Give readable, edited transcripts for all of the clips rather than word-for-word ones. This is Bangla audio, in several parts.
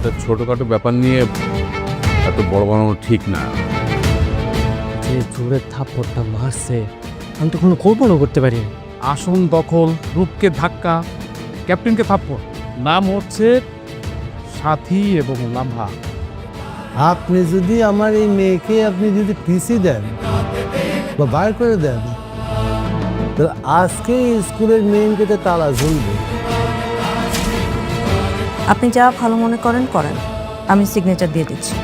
একটা ছোটখাটো ব্যাপার নিয়ে এত বড় বানানো ঠিক না। যে জোরের থাপ্পড়টা মারছে আমি তো কোনো কল্পনা করতে পারি। আসন দখল, রূপকে ধাক্কা, ক্যাপ্টেনকে থাপ্পড়। নাম হচ্ছে সাথী এবং লাম্হা। আপনি যদি আমার এই মেয়েকে আপনি যদি পিসি দেন বা বার করে দেন, তাহলে আজকে স্কুলের মেইন গেটে তালা ঝুলবে। আপনি যা ভালো মনে করেন করেন, আমি সিগনেচার দিয়ে দিচ্ছি।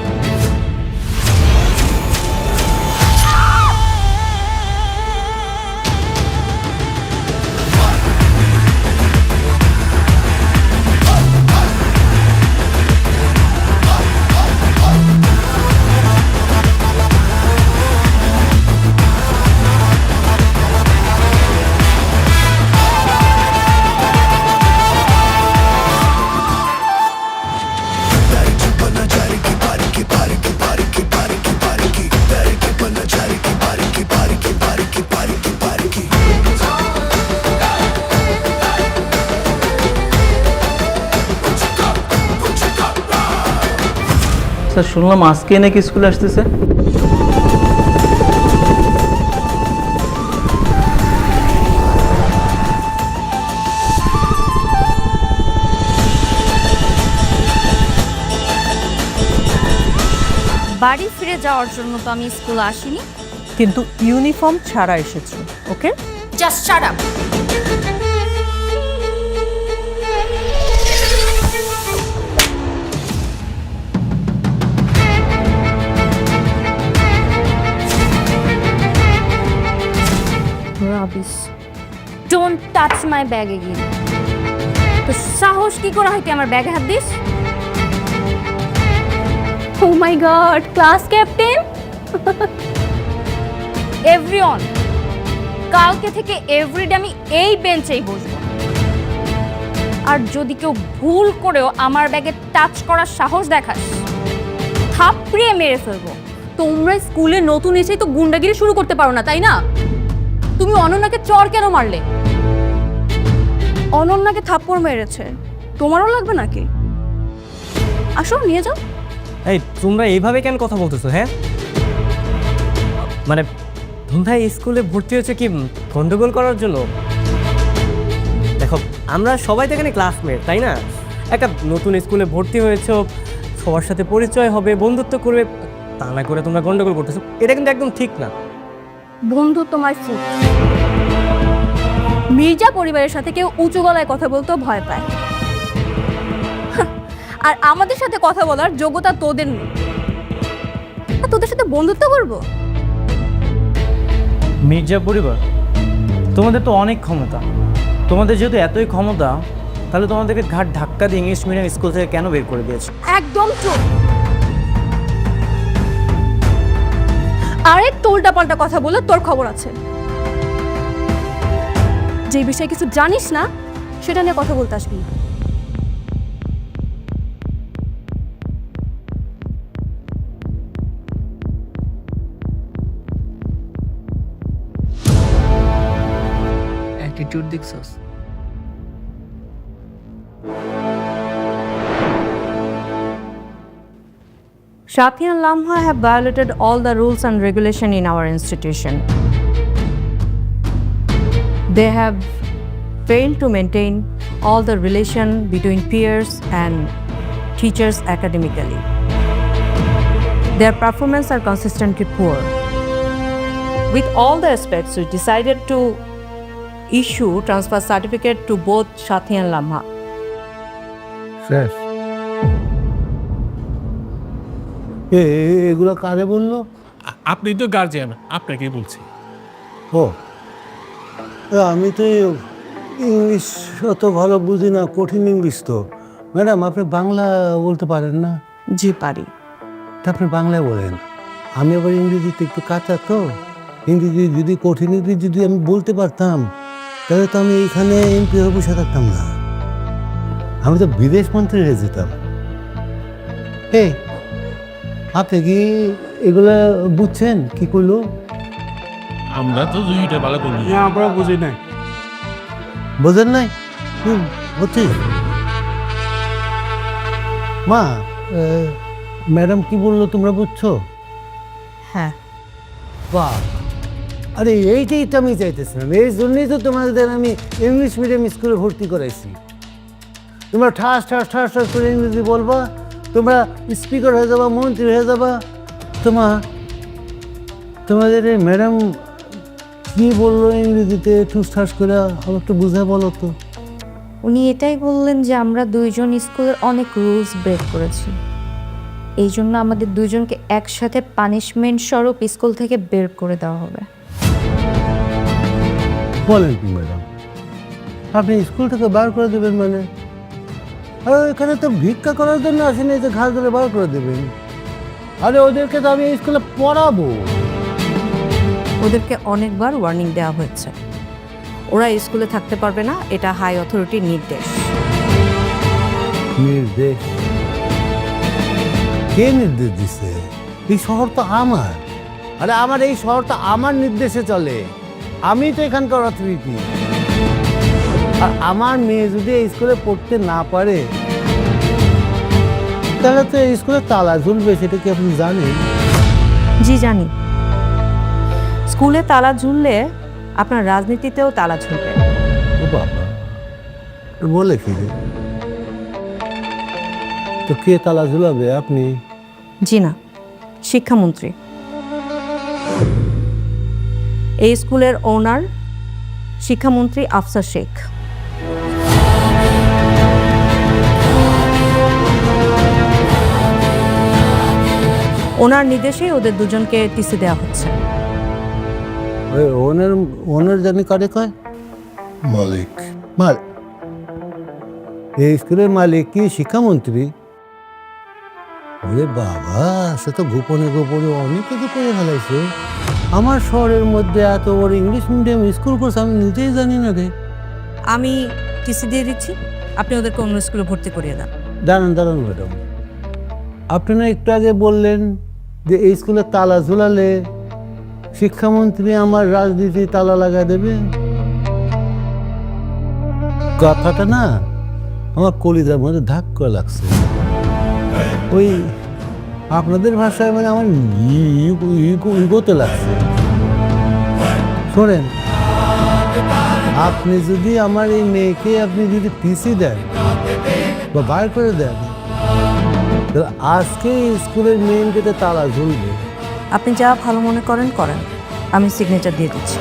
স্যার শুনলাম আজকে নাকি স্কুলে আসতেছে। বাড়ি ফিরে যাওয়ার জন্য তো আমি স্কুলে আসিনি। কিন্তু ইউনিফর্ম ছাড়া এসেছো, okay? Just shut up. Rubbish, don't touch my bag again. তো সাহস কি করে হয় তুই আমার ব্যাগে হাত দিস? Oh my god, class captain. Everyone, কালকে থেকে এভরিডে আমি এই বেঞ্চেই বসবো। আর যদি কেউ ভুল করেও আমার ব্যাগে টাচ করার সাহস দেখাস, থাপড়িয়ে মেরে ফেলবো। তোমরা স্কুলে নতুন এসেই তো গুন্ডাগিরি শুরু করতে পারো না, তাই না? তুমি অনন্যাকে চর কেন মারলে? অনন্যাকে থাপ্পড় মেরেছে, তোমারও লাগবে নাকি? আসো নিয়ে যাও। এই তোমরা এইভাবে কেন কথা বলতেছো? হ্যাঁ, মানে তোমরা এই স্কুলে ভর্তি হয়েছে কি গন্ডগোল করার জন্য? দেখো আমরা সবাই তো এখানে ক্লাসমেট, তাই না? একটা নতুন স্কুলে ভর্তি হয়েছো, সবার সাথে পরিচয় হবে, বন্ধুত্ব করবে, তা না করে তোমরা গন্ডগোল করতেছো। এটা কিন্তু একদম ঠিক না। বন্ধু তোমার ফুট। মির্জা পরিবারের সাথে কেউ উঁচু গলায় কথা বলতেও ভয় পায়, আর আমাদের সাথে কথা বলার যোগ্যতা তোদের নেই। আর তোদের সাথে বন্ধুত্ব করবো? মির্জা পরিবার, তোমাদের তো অনেক ক্ষমতা। তোমাদের যেহেতু এতই ক্ষমতা, তাহলে তোমাদেরকে ঘাট ধাক্কা দিয়ে ইংলিশ মিডিয়াম স্কুল থেকে কেন বের করে দিয়েছে? একদম চোখ। আরেক উল্টা পাল্টা কথা বলে তোর খবর আছে। যে বিষয়ে কিছু জানিস না সেটা নিয়ে কথা বলতে আসবি। অ্যাটিটিউড দেখছস? Shathi and Lamha have violated all the rules and regulation in our institution. They have failed to maintain all the relation between peers and teachers academically. Their performance are consistently poor. With all the aspects, we decided to issue transfer certificate to both Shathi and Lamha. শেষ। এগুলো কারে বললো? আপনি তো গার্জিয়ান, আপনাকে বলছি। ও, আমি তো ইংলিশ অত ভালো বুঝি না, কঠিন ইংলিশ তো। ম্যাডাম আপনি বাংলা বলতে পারেন না? জি পারি। তা আপনি বাংলায় বলেন। আমি আবার ইংরেজিতে একটু কাঁচা তো। ইংরেজি যদি কঠিন ইংরেজি যদি আমি বলতে পারতাম, তাহলে তো আমি এইখানে এমপি হয়ে বসে থাকতাম না, আমি তো বিদেশ মন্ত্রী হয়ে যেতাম। এই আপনি কি এগুলা বুঝছেন কি করলো? আমরা তো দুইটা ভালো করি। আমরা বুঝি নাই। বোঝেন নাই? হচ্ছে মা, ম্যাডাম কি বললো তোমরা বুঝছো? হ্যাঁ, বাহ, আরে এইটাই তো আমি চাইতেছিলাম, এই জন্যই তো তোমাদের আমি ইংলিশ মিডিয়াম স্কুলে ভর্তি করাইছি। তোমরা ঠাস ঠাস ঠাস ঠাস করে ইংরেজি বলবা, তোমরা স্পিকার হয়ে যাবা, মন্ত্রী হয়ে যাবা। তোমাদের এই ম্যাডাম কি বললো ইংরেজিতে ঠুস ঠাস করে, আমার একটু বুঝে বলো তো। উনি এটাই বললেন যে আমরা দুইজন স্কুলের অনেক রুলস ব্রেক করেছি, এই জন্য আমাদের দুইজনকে একসাথে পানিশমেন্ট স্বরূপ স্কুল থেকে বের করে দেওয়া হবে। বলেন কি ম্যাডাম, আপনি স্কুল থেকে বার করে দেবেন মানে? আরে এখানে তো ভিক্ষা করার জন্য আসেনি যে ঘাস ধরে বার করে দেবেন। আরে ওদেরকে তো আমি স্কুলে পড়াবো। ওদেরকে অনেকবার ওয়ার্নিং দেওয়া হয়েছে, ওরা স্কুলে থাকতে পারবে না, এটা হাই অথরিটির নির্দেশ। নির্দেশ? কে নির্দেশ দিছে? এই শহর তো আমার। আরে আমার এই শহরটা আমার নির্দেশে চলে, আমি তো এখানকার অথরিটি। আর আমার মেয়ে যদি এই স্কুলে পড়তে না পারে তাহলে তো এই স্কুলে তালা ঝুলবে, সেটা কি আপনি জানেন? জি জানি, স্কুলে তালা ঝুললে আপনার রাজনীতিতেও তালা ঝুলবে। ও বাবা, বলে কি রে? তো কে তালা ঝুলাবে, আপনি? জি না, শিক্ষামন্ত্রী। এই স্কুলের ওনার শিক্ষামন্ত্রী আফসার শেখ। ওনার নির্দেশেই ওদের দুজনকে টিসি দেওয়া হচ্ছে। ওনার জানি কারে কয়? মালিক। এই স্কুলের মালিক কি শিক্ষামন্ত্রী? ওরে বাবা, সে তো গোপনে গোপনে অনেক কিছু করে ফেলাইছে। আমার শহরের মধ্যে এত বড় ইংলিশ মিডিয়াম স্কুল করছে আমি নিজেই জানি না রে। আমি টিসি দিয়ে দিচ্ছি, আপনি ওদেরকে অন্য স্কুলে ভর্তি করিয়ে দেন। দাঁড়ান ম্যাডাম, আপনি না একটু আগে বললেন যে এই স্কুলে তালা ঝুলালে শিক্ষামন্ত্রী আমার রাজনীতি তালা লাগা দেবে। কথাটা না আমার কলিজার মধ্যে ধাক্কা লাগছে। ওই আপনাদের ভাষায় মানে আমার ইগোতে লাগছে। শোনেন, আপনি যদি আমার এই মেয়েকে আপনি যদি পিসি দেন বা বার করে দেন, তাহলে আজকে স্কুলের মেইন গেটে তালা ঝুলবে। আপনি যা ভালো মনে করেন করেন, আমি সিগনেচার দিয়ে দিচ্ছি।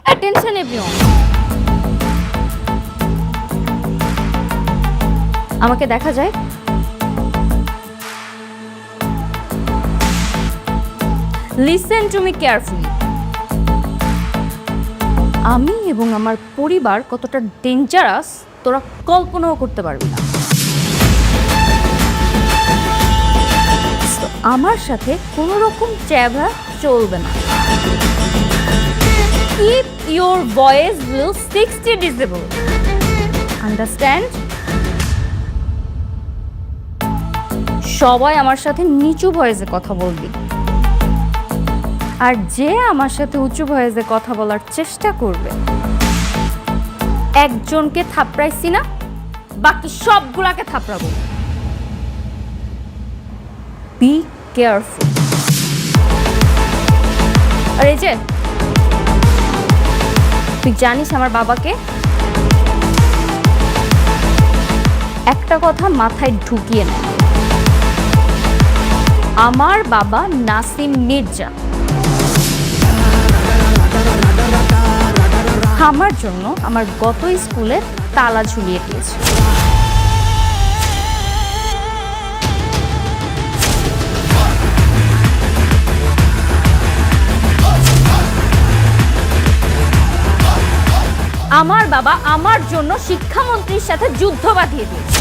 অ্যাটেনশন এভরিওয়ান, আমাকে দেখা যায়? Listen to me carefully. আমি এবং আমার পরিবার কতটা ডেঞ্জারাস তোরা কল্পনাও করতে পারবি না। আমার সাথে কোনো রকম চ্যাভা চলবে না। Keep your voice below 60 decibel. Understand? সবাই আমার সাথে নিচু ভয়েসে কথা বলবি, আর যে আমার সাথে উঁচু ভয়েসে কথা বলার চেষ্টা করবে, একজনকে থাপড়াইছি না, বাকি সবগুলাকে থাপড়াবো। Be careful. আর এই যে তুই জানিস আমার বাবাকে? একটা কথা মাথায় ঢুকিয়ে নে, আমার বাবা নাসিম মির্জা আমার জন্য আমার গত স্কুলে তালা ঝুলিয়ে দিয়েছে। আমার বাবা আমার জন্য শিক্ষামন্ত্রীর সাথে যুদ্ধ বাঁধিয়ে দিয়েছে।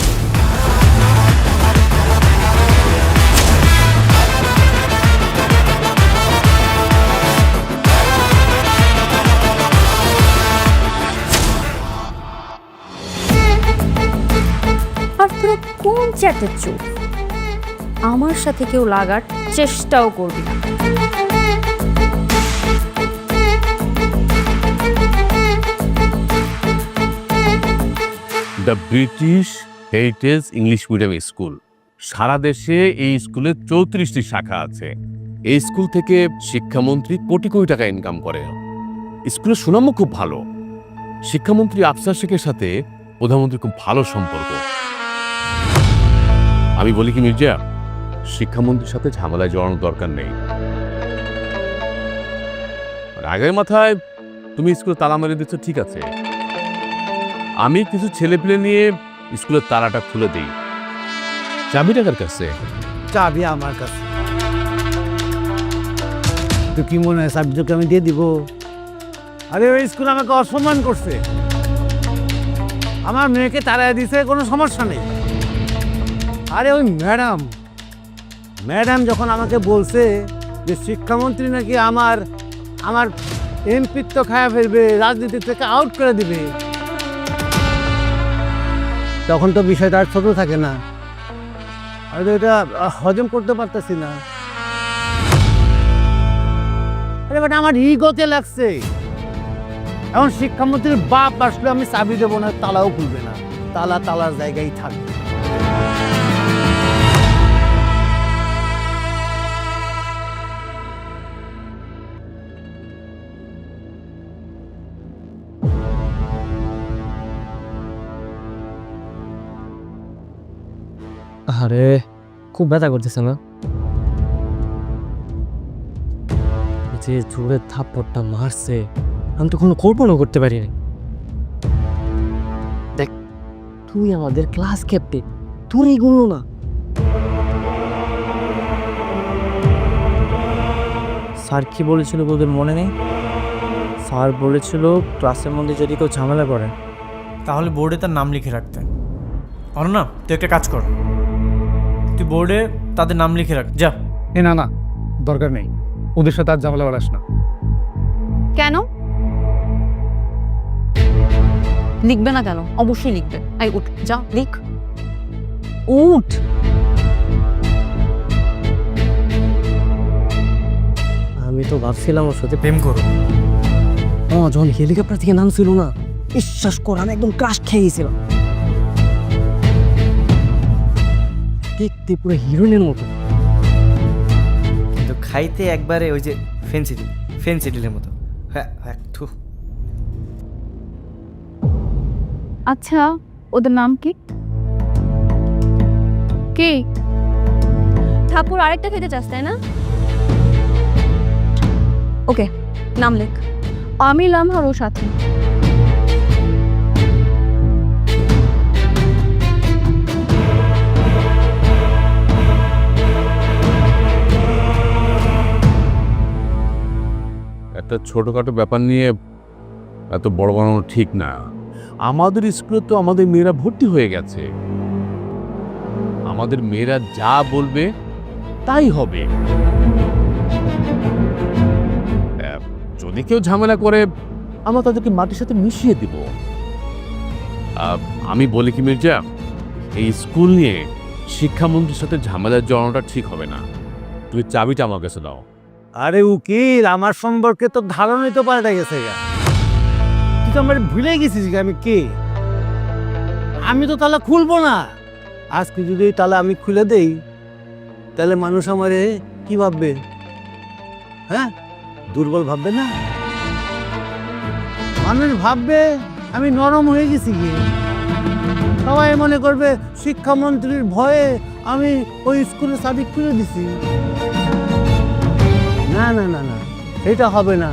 আর তোরা কোন চ্যাটের চোখ, আমার সাথে কেউ লাগার চেষ্টাও করবি না। The British heritage English medium school. সারা দেশে এই স্কুলের 34টি শাখা আছে। এই স্কুল থেকে শিক্ষামন্ত্রী কোটি কোটি টাকা ইনকাম করে। স্কুলের সুনামও খুব ভালো। শিক্ষামন্ত্রী আফসার শেখের সাথে প্রধানমন্ত্রীর খুব ভালো সম্পর্ক। আমি বলি কি মির্জা, শিক্ষামন্ত্রীর সাথে ঝামেলায় জড়ানোর দরকার নেই। রাগের মাথায় তুমি স্কুলে তালা মেরে দিচ্ছ, ঠিক আছে, আমি কিছু ছেলেপিলে নিয়ে স্কুলের তালাটা খুলে দিই। চাবি টাকার কাছে? চাবি আমার কাছে। তো কি মনে হয় চাবি তোকে আমি দিয়ে দিব? আরে ওই স্কুল আমাকে অসম্মান করছে, আমার মেয়েকে তাড়ায় দিছে, কোনো সমস্যা নেই। আরে ওই ম্যাডাম যখন আমাকে বলছে যে শিক্ষামন্ত্রী নাকি আমার এমপিত্ব খায়া ফেলবে, রাজনীতি থেকে আউট করে দিবে, তখন তো বিষয়টা আর ছোট থাকে না। আর এটা হজম করতে পারতেছি না। আরে বাট আমার ইগোতে লাগছে। এখন শিক্ষামন্ত্রীর বাপ আসলে আমি চাবি দেবো না, তালাও খুলবে না, তালার জায়গায় থাকবে। আরে খুব ব্যথা করতেছে না? যে জোরে থাপ্পড়টা মারছে আমি তো কোনো কল্পনা করতে পারিনি। দেখ, তুই আমাদের ক্লাস ক্যাপ্টেন, তোর এইগুলো না। স্যার কি বলেছিল তোদের মনে নেই? স্যার বলেছিল ক্লাসের মধ্যে যদি কেউ ঝামেলা করে তাহলে বোর্ডে তার নাম লিখে রাখতে। না, তুই একটা কাজ কর, তুই বোর্ডে তাদের নাম লিখে রাখ, যা। না দরকার নেই, ওদের সাথে আর ঝামেলা বাড়াস না। কেন লিখবে না? কেন? অবশ্যই লিখবে। আই উঠ, যা লিখ, উঠ। আমি তো ভাবছিলাম ওর সাথে প্রেম করো। যখন হেলিকপ্টার থেকে নামছিল না, বিশ্বাস কর আমি একদম ক্রাশ খেয়ে গেছিলাম। দেখতে পুরো হিরোইনের মতো, কিন্তু খাইতে একবারে ওই যে ফেন্সিডিলের মতো। হ্যাঁ, একটু। আচ্ছা, ওদের নাম কি? কি ঠাকুর আরেকটা খেতে চাস তাই না? ওকে, নাম লেখ। আমি লামহার ও সাথী। একটা ছোটখাটো ব্যাপার নিয়ে এত বড় বানানো ঠিক না। আমাদের স্কুলে তো আমাদের মেয়েরা ভর্তি হয়ে গেছে, আমাদের মেয়েরা যা বলবে তাই হবে। যদি কেউ ঝামেলা করে আমরা তাদেরকে মাটির সাথে মিশিয়ে দিব। আমি বলি কি মির্জা, এই স্কুল নিয়ে শিক্ষামন্ত্রীর সাথে ঝামেলার জড়ানোটা ঠিক হবে না। তুমি চাবিটা আমার কাছে দাও। আরে উকিল, আমার সম্পর্কে তো ধারণাই তো পাল্টে গেছে। তুই তো আমার ভুলে গেছিস আমি কে। আমি তো তালা খুলবো না। আজকে যদি এই তালা আমি খুলে দেই তাহলে মানুষ আমারে কি ভাববে? হ্যাঁ, দুর্বল ভাববে না? মানুষ ভাববে আমি নরম হয়ে গেছি গিয়ে, সবাই মনে করবে শিক্ষামন্ত্রীর ভয়ে আমি ওই স্কুলে চাবি খুলে দিছি। না না না না, এটা হবে না।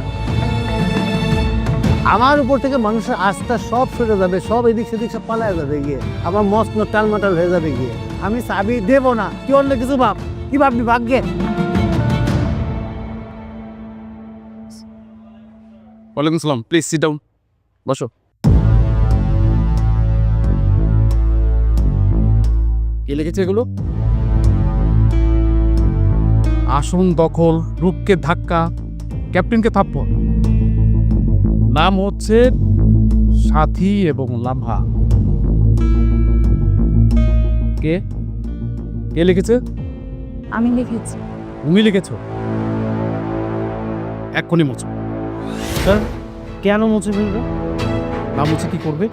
আমার উপর থেকে মানুষের আস্থা সব সরে যাবে, সব এদিক সেদিক সব পালায় যাবে গিয়ে, আমার মস্ত টালমাটাল হয়ে যাবে গিয়ে। আমি চাবি দেব না, কি অন্য কিছু ভাব, কি ভাববি ভাগ্যে। ওয়ালাইকুম সালাম, প্লিজ সিট ডাউন, বসো। কে লিখেছে এগুলো? আসন দখল, রূপকে ধাক্কা, ক্যাপ্টেনকে থাপ্পড়। নাম হচ্ছে সাথী এবং লাম্হা। কে কে লিখেছে? আমি লিখেছি। তুমি লিখেছো? এক্ষুনি মোছো। স্যার কেন মুছে ফেলবো? না মুছে কি করবে?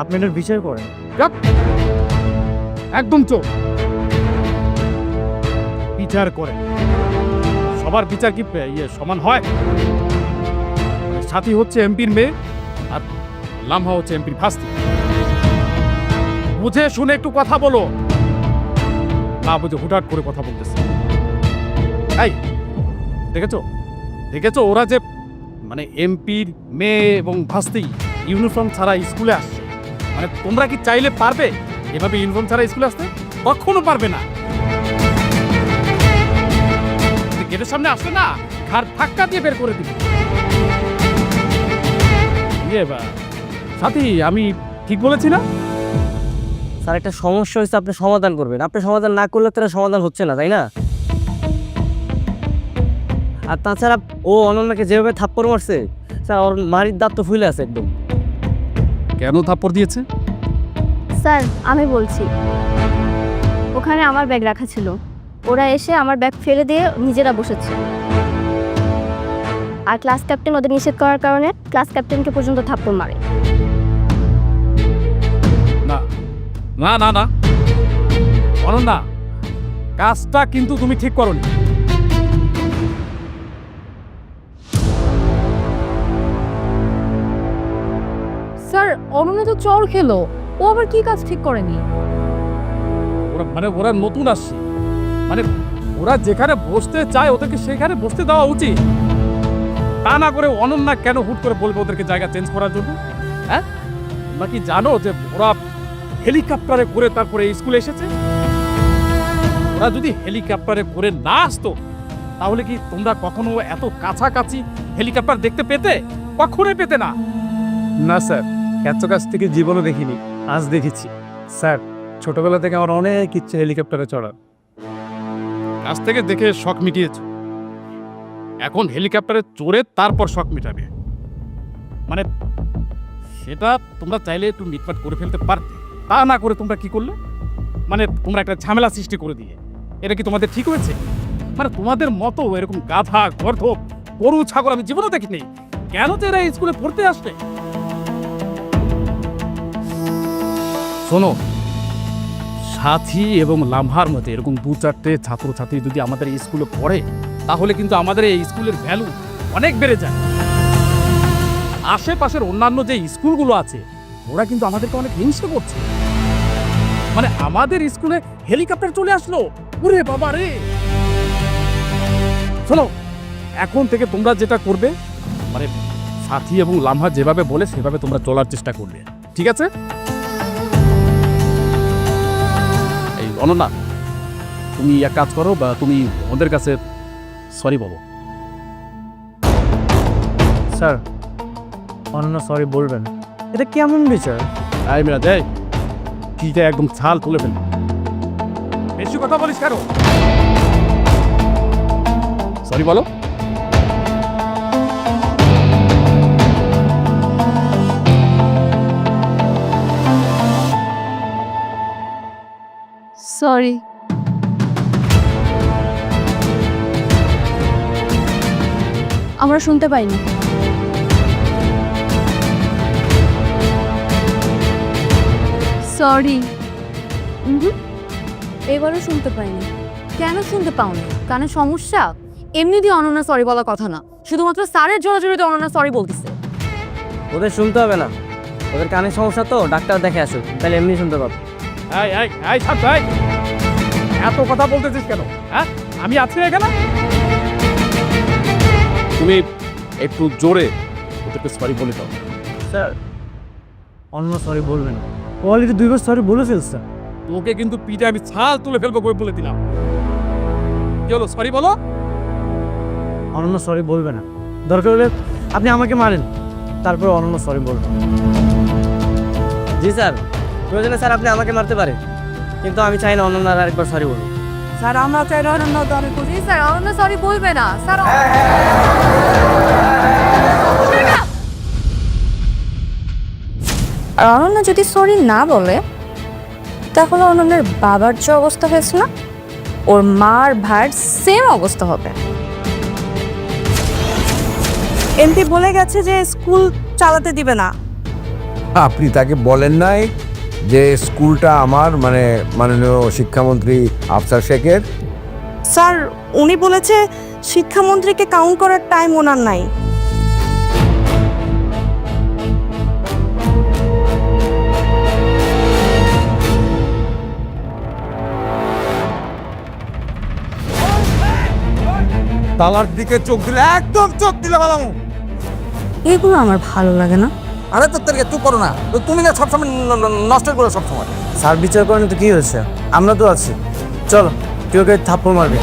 আপনি এটার বিচার করেন। চুপ! একদম চোখ বিচার করে। সবার বিচার কি সমান হয়? সাথী হচ্ছে এমপির মেয়ে আর লাম্হা হচ্ছে এমপির ভাস্তি। বুঝে শুনে একটু কথা বলো, না বুঝে হুটহাট করে কথা বলতেছে। এই দেখেছো দেখেছো ওরা যে মানে এমপির মেয়ে এবং ভাস্তি ইউনিফর্ম ছাড়া স্কুলে আসছে। মানে তোমরা কি চাইলে পারবে এভাবে ইউনিফর্ম ছাড়া স্কুলে আসতে? কখনো পারবে না। গেটের সামনে আসলে না, ঘাড় ধাক্কা দিয়ে বের করে দিবে। সাথী, আমি ঠিক বলেছি না? স্যার একটা সমস্যা হয়েছে, আপনি সমাধান করবেন। আপনি সমাধান না করলে তারা সমাধান হচ্ছে না, তাই না? আর তাছাড়া ও অনন্যাকে যেভাবে থাপ্পড় মারছে, স্যার ওর মারির দাঁত তো ফুলে আছে একদম। কেন থাপ্পড় দিয়েছে? স্যার আমি বলছি, ওখানে আমার ব্যাগ রাখা ছিল, ওরা এসে আমার ব্যাগ ফেলে দিয়ে নিজেরা বসেছে। আর ক্লাস ক্যাপ্টেন ওদের নিষেধ করার কারণে ক্লাস ক্যাপ্টেনকে পর্যন্ত থাপ্পড় মারে। না না না না অনন্যা, কাজটা কিন্তু তুমি ঠিক করোনি। স্যার অনন্যা তো চড় খেলো, ও আবার কি কাজ ঠিক করেনি? ওরা নতুন আসছে, মানে ওরা যেখানে বসতে চায় ওদেরকে সেখানে বসতে দেওয়া উচিত। তা না করে অনন্যা কেন হুট করে বলবে ওদেরকে জায়গা চেঞ্জ করার জন্য? হ্যাঁ, তোমরা কি জানো যে ওরা হেলিকপ্টারে করে তারপরে স্কুলে এসেছে? ওরা যদি হেলিকপ্টারে করে না আসতো তাহলে কি তোমরা কখনো এত কাছাকাছি হেলিকপ্টার দেখতে পেতে? কখনোই পেতে না। না স্যার, এত কাছ থেকে জীবনও দেখিনি, আজ দেখেছি। স্যার ছোটবেলা থেকে আমার অনেক ইচ্ছে হেলিকপ্টারে চড়ার। কাছ থেকে দেখে শখ মিটিয়েছ, এখন হেলিকপ্টারে চড়ে তারপর শখ মিটাবে। মানে সেটা তোমরা চাইলে একটু মিটমাট করে ফেলতে পারতে, তা না করে তোমরা কি করলে? মানে তোমরা একটা ঝামেলা সৃষ্টি করে দিয়ে, এটা কি তোমাদের ঠিক হয়েছে? মানে তোমাদের মতো এরকম গাধা গর্ধব গরু ছাগল আমি জীবনে দেখিনি। কেন তো এরা স্কুলে পড়তে আসবে? শোনো, সাথী এবং লাম্হার মধ্যে এরকম দু চারটে ছাত্রছাত্রী যদি আমাদের এই স্কুলে পড়ে তাহলে কিন্তু আমাদের এই স্কুলের ভ্যালু অনেক বেড়ে যায়। আশেপাশের অন্যান্য যে স্কুলগুলো আছে ওরা কিন্তু আমাদেরকে অনেক হিংসা করছে। মানে আমাদের স্কুলে হেলিকপ্টার চলে আসলো, ওরে বাবা রে! শোনো, এখন থেকে তোমরা যেটা করবে, মানে সাথী এবং লাম্হা যেভাবে বলে সেভাবে তোমরা চলার চেষ্টা করবে, ঠিক আছে? এই অনন্যা, তুমি এক কাজ করো, বা তুমি ওদের কাছে সরি বলো। স্যার অন্য সরি বলবেন, এটা কেমন বিচার? আই মেরা দেয় কিটা একদম ছাল তুলে ফেল। বেশি কথা বলিস কেন? সরি বলো। সরি। আমরা শুনতে পাইনি। সরি। এবারও শুনতে পাইনি। কেন শুনতে পাওনি? কানে সমস্যা? এমনি দিয়ে অনন্যা সরি বলার কথা না, শুধুমাত্র স্যারের জোরাজোরিতে অনন্যা সরি বলতেছে। ওদের শুনতে হবে না, ওদের কানের সমস্যা তো ডাক্তার দেখে আসুক, তাহলে এমনি শুনতে পাবো। এই ছাত্র, এই এত কথা বলতেছিস কেন? হ্যাঁ, আমি আছি না এখানে। তুমি একটু জোরে ওদেরকে সরি বলে দাও। স্যার অন্য সরি বলবেন না, অলরেডি 2 বার সরি বলে ফেলছে। তোকে কিন্তু পিঠে আমি ছাল তুলে ফেলবো বলে দিলাম। কি হলো, সরি বলো। অনন্য সরি বলবে না, দরকার হলে আপনি আমাকে মারেন, তারপর অনন্য সরি বলবেন। জি স্যার, প্রয়োজনে স্যার আপনি আমাকে মারতে পারেন, কিন্তু আমি চাই না অনন্য আর আরেকবার সরি বলুন। স্যার আমরা চাই অনন্য দলে খুঁজি। স্যার অনন্য সরি বলবে না স্যার। আর অনন্য যদি সরি না বলে, তাহলে অনন্যের বাবার যে অবস্থা হয়েছে না, ওর মার ভাইয়ের সেম অবস্থা হবে। এমপি বলে গেছে যে স্কুল চালাতে দিবে না। আপনি তাকে বলেন নাই যে স্কুলটা আমার মানে মাননীয় শিক্ষামন্ত্রী আফসার শেখের? স্যার উনি বলেছে শিক্ষামন্ত্রীকে কাউন্ট করার টাইম ওনার নাই। তালার দিকে চোখ দিলে একদম চোখ দিলে বালামু। এগুলো আমার ভালো লাগে না। আরে তো তোর একটু করো না, তো তুমি না সবসময় নষ্ট করো সবসময়। স্যার বিচার করেন তো কি হয়েছে, আমরা তো আছি। চলো তুই ওকে থাপ্পড় মারবি।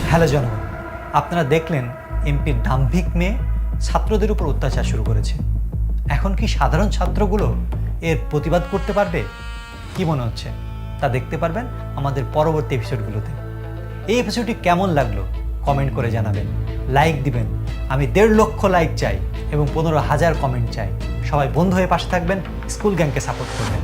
হ্যালো জনগণ, আপনারা দেখলেন এমপির দাম্ভিক মেয়ে ছাত্রদের উপর অত্যাচার শুরু করেছে। এখন কি সাধারণ ছাত্রগুলো এর প্রতিবাদ করতে পারবে? কি মনে হচ্ছে তা দেখতে পারবেন আমাদের পরবর্তী এপিসোডগুলোতে। এই এপিসোডটি কেমন লাগলো কমেন্ট করে জানাবেন, লাইক দিবেন। আমি 1.5 লক্ষ লাইক চাই এবং 15,000 কমেন্ট চাই। সবাই বন্ধু হয়ে পাশে থাকবেন, স্কুল গ্যাংকে সাপোর্ট করবেন।